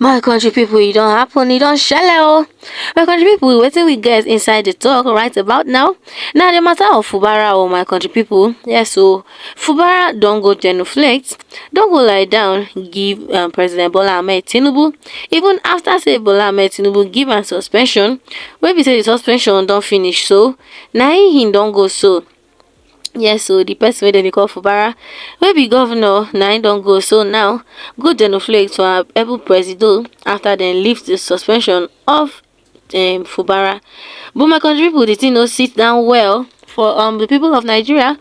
My country people, it don't happen, it don't shallow. My country people, waiting we get inside the talk right about now. Now the matter of Fubara, oh my country people. Yes, so Fubara don't go genuflect, don't go lie down, give President Bola Ahmed Tinubu. Even after say Bola Ahmed Tinubu give a suspension, when we say the suspension don't finish, so now he don't go so. Yes, so the person wey dem dey call Fubara, wey be governor, na im don go. So now, go genuflect to our able presido after dem lift the suspension of Fubara. But my country people, the thing no sit down well for the people of Nigeria.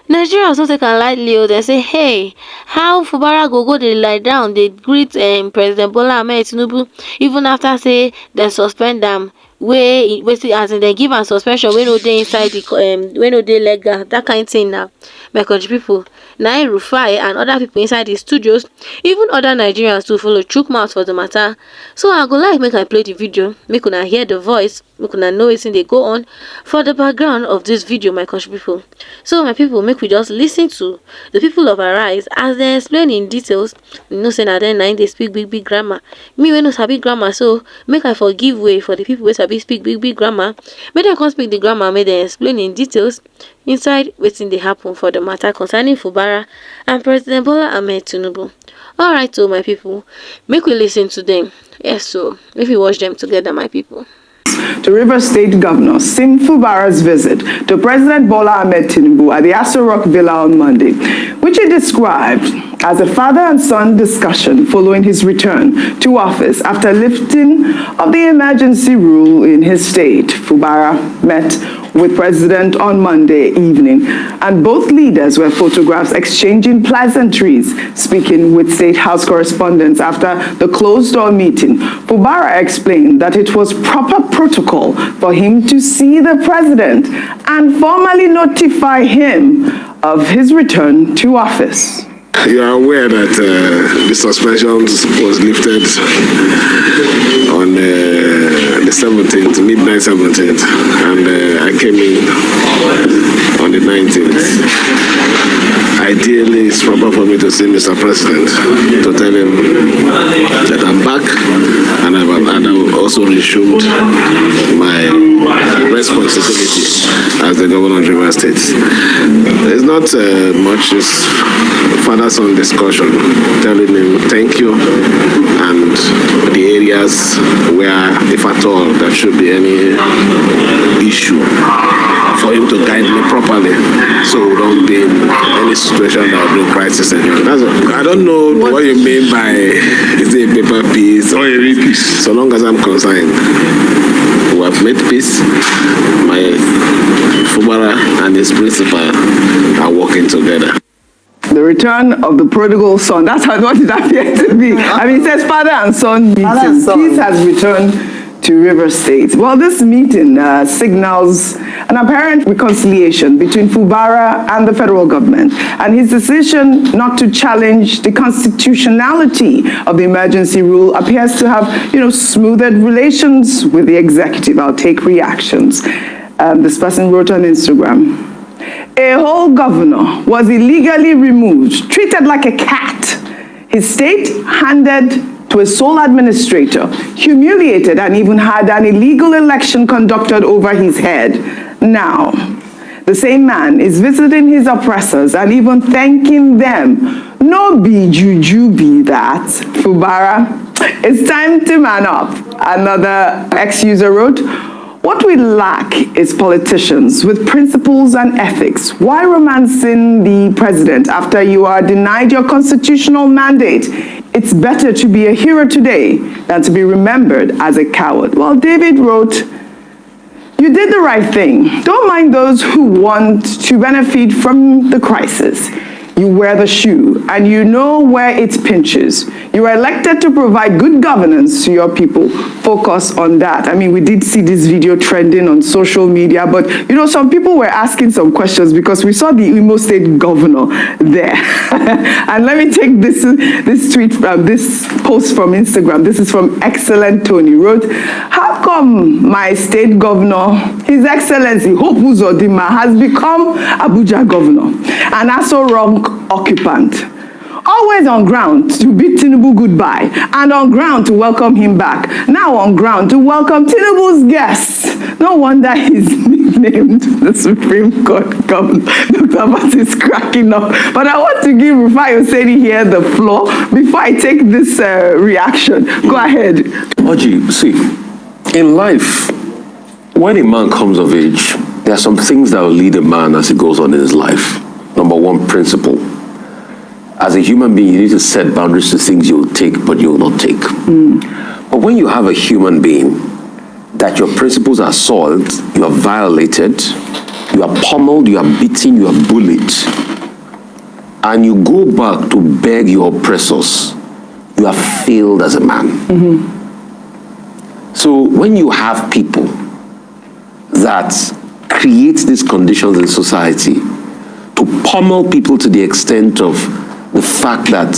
Nigerians no take am lightly. They say, hey, how Fubara go dey lie down, dey greet President Bola Ahmed Tinubu even after say dem suspend am. Wey as in dem give am suspension wey no dey inside the wey no dey legal, that kind thing. Now my country people, na Rufai and other people inside the studios, even other Nigerians too follow chook mouth for the matter. So I go like make I play the video, make una hear the voice, make una know wetin dey go on for the background of this video, my country people. So my people, make we just listen to the people of Arise as they explain in details. You know say na dem na im dey speak big grammar. Me wey no sabi grammar, so make I forgive way for the people wey sabi speak big grammar. Make dem come speak the grammar, make dem explain in details inside wetin dey happen for the matter concerning Fubara and President Bola Ahmed Tinubu. Alright, so my people, make we listen to them. Yes, so if we watch them together, my people. To Rivers State Governor Sim Fubara's visit to President Bola Ahmed Tinubu at the Aso Rock Villa on Monday, which he described as a father and son discussion following his return to office after lifting of the emergency rule in his state. Fubara met with President on Monday evening, and both leaders were photographed exchanging pleasantries. Speaking with State House correspondents after the closed-door meeting, Fubara explained that it was proper protocol for him to see the president and formally notify him of his return to office. You are aware that the suspension was lifted on the 17th, midnight 17th, and I came in on the 19th. Ideally, it's proper for me to see Mr. President to tell him that I'm back, and I've also resumed my responsibility as the governor of Rivers State. There's not much, it's father-son discussion, telling him thank you, and the areas where, if at all, there should be any issue, for him to guide me properly, so we don't be in any situation that will bring crisis anyway. I don't know what you mean by is it a paper piece or a real piece. So long as I'm concerned, we have made peace. My Fubara and his principal are working together. The return of the prodigal son, that's what it appears to be. I mean, it says father and son meeting. Peace has returned to Rivers State. Well, this meeting signals an apparent reconciliation between Fubara and the federal government, and his decision not to challenge the constitutionality of the emergency rule appears to have, smoothed relations with the executive. I'll take reactions. This person wrote on Instagram, a whole governor was illegally removed, treated like a cat. His state handed to a sole administrator, humiliated, and even had an illegal election conducted over his head. Now, the same man is visiting his oppressors and even thanking them. No be juju be that, Fubara. It's time to man up. Another ex-user wrote, what we lack is politicians with principles and ethics. Why romancing the president after you are denied your constitutional mandate? It's better to be a hero today than to be remembered as a coward. Well, David wrote, you did the right thing. Don't mind those who want to benefit from the crisis. You wear the shoe, and you know where it pinches. You are elected to provide good governance to your people. Focus on that. I mean, we did see this video trending on social media, but some people were asking some questions because we saw the Imo State governor there. And let me take this tweet from this post from Instagram. This is from Excellent Tony. Wrote, how come my state governor, His Excellency Hope Uzodinma, has become Abuja governor and Aso Rock occupant? always on ground to bid Tinubu goodbye, and on ground to welcome him back. Now on ground to welcome Tinubu's guests. No wonder he's nicknamed the Supreme Court Governor. Dr. Abbas is cracking up. But I want to give Rufai Oseni here the floor before I take this reaction. Go ahead. Oji, see, in life, when a man comes of age, there are some things that will lead a man as he goes on in his life. Number one, principle. As a human being, you need to set boundaries to things you will take, but you will not take. But when you have a human being, that your principles are soiled, you are violated, you are pummeled, you are beaten, you are bullied, and you go back to beg your oppressors, you have failed as a man. So when you have people that create these conditions in society to pummel people to the extent of the fact that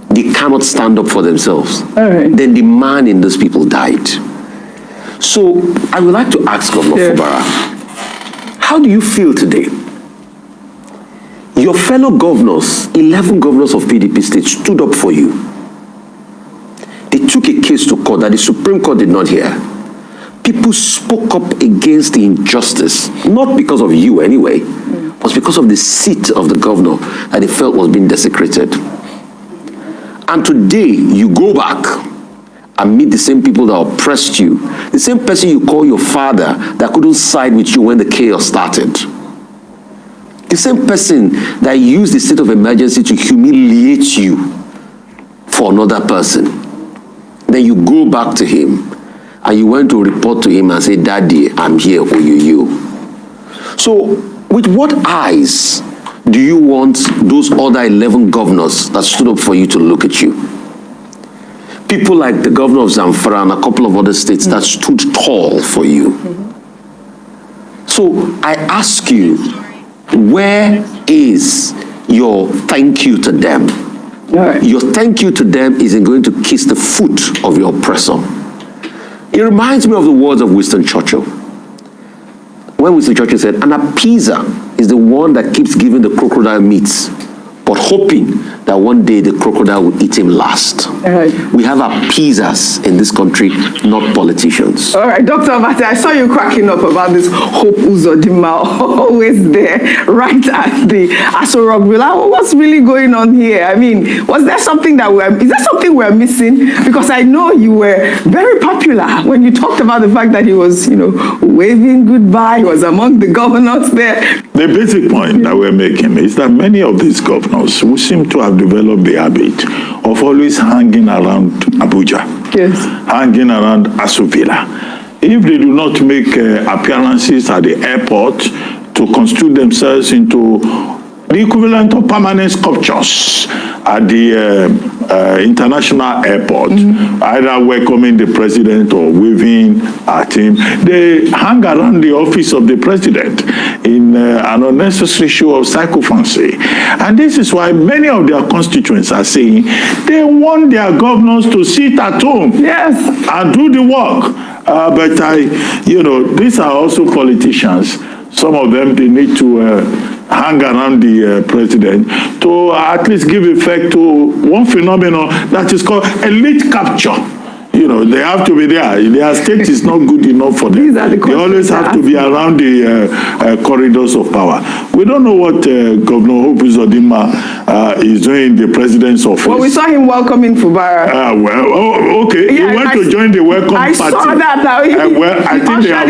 they cannot stand up for themselves, then the man in those people died. So I would like to ask Governor Fubara, how do you feel today? Your fellow governors, 11 governors of PDP states, stood up for you. They took a case to court that the Supreme Court did not hear. People spoke up against the injustice, not because of you anyway, but because of the seat of the governor that they felt was being desecrated. And today, you go back and meet the same people that oppressed you, the same person you call your father that couldn't side with you when the chaos started, the same person that used the state of emergency to humiliate you for another person. Then you go back to him and you went to report to him and say, Daddy, I'm here for you. So with what eyes do you want those other 11 governors that stood up for you to look at you? People like the governor of Zamfara and a couple of other states that stood tall for you. So I ask you, where is your thank you to them? Your thank you to them isn't going to kiss the foot of your oppressor. It reminds me of the words of Winston Churchill. When Winston Churchill said, an appeaser is the one that keeps giving the crocodile meats, but hoping that one day the crocodile will eat him last. We have appeasers in this country, not politicians. All right, Dr. Abate, I saw you cracking up about this Hope Uzodinma, always there, right at the Aso Rock Villa. What's really going on here? I mean, is there something we're missing? Because I know you were very popular when you talked about the fact that he was, waving goodbye. He was among the governors there. The basic point that we're making is that many of these governors who seem to have developed the habit of always hanging around Abuja, hanging around Aso Villa, if they do not make appearances at the airport to constitute themselves into the equivalent of permanent sculptures at the international airport, either welcoming the president or waving at him, they hang around the office of the president in an unnecessary show of sycophancy. And this is why many of their constituents are saying they want their governors to sit at home and do the work. But these are also politicians. Some of them, they need to hang around the president to at least give effect to one phenomenon that is called elite capture. They have to be there. Their state is not good enough for them. They always have to be around the corridors of power. We don't know what Governor Hope Uzodinma is doing in the president's office. Well, we saw him welcoming Fubara. Okay. He went to join the welcome party. I saw that. I think there are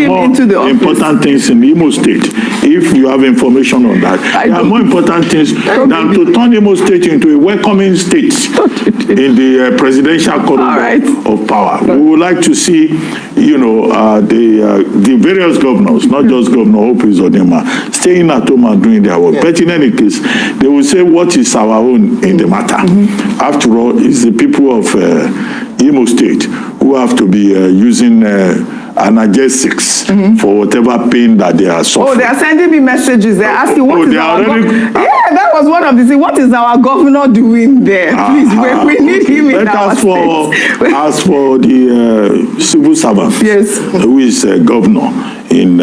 more important things in Imo State. If you have information on that, there are more important things than to turn Imo State into a welcoming state in the presidential corridor of power. We would like to see, the various governors, not just Governor Hope Uzodinma, staying at home and doing their work. But in any case, they will say, what is our own in the matter? After all, it's the people of Imo State who have to be using analgesics for whatever pain that they are suffering. Oh, they are sending me messages. They're asking, what is our governor? That was one of the things. What is our governor doing there? Please, we need him in our state. As for the civil servant, who is governor in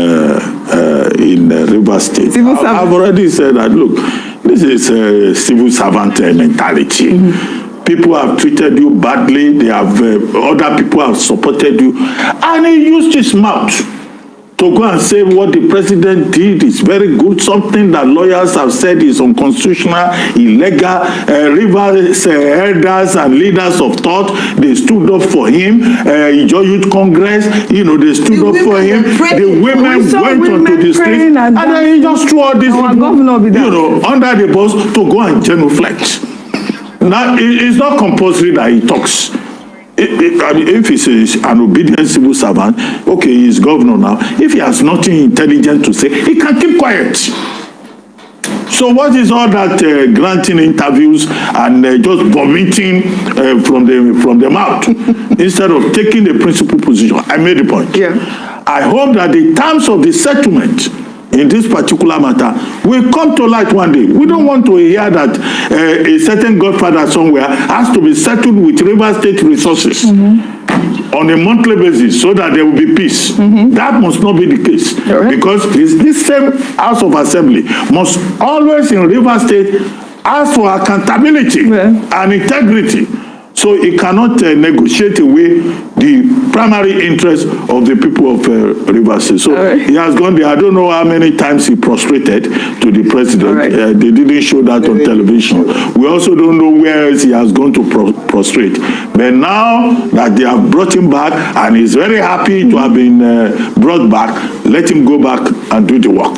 Rivers State, I've already said that, look, This is a civil servant mentality. People have treated you badly. They have other people have supported you, and he used his mouth to go and say what the president did is very good. Something that lawyers have said is unconstitutional, illegal. Rivers elders and leaders of thought, they stood up for him. Ijo Youth Congress, they stood up for him. The women went onto the streets, and then he just threw all this, under the bus to go and genuflect. Now, it's not compulsory that he talks. If he's an obedient civil servant, okay, he's governor now. If he has nothing intelligent to say, he can keep quiet. So what is all that granting interviews and just vomiting from the mouth instead of taking the principal position? I made the point. Yeah. I hope that the terms of the settlement in this particular matter will come to light one day. We don't want to hear that a certain godfather somewhere has to be settled with Rivers State resources on a monthly basis so that there will be peace. That must not be the case. Because this same House of Assembly must always in Rivers State ask for accountability and integrity. So it cannot negotiate away the primary interest of the people of Rivers State. So he has gone there. I don't know how many times he prostrated to the president. They didn't show that on television. We also don't know where else he has gone to prostrate. But now that they have brought him back and he's very happy to have been brought back, let him go back and do the work.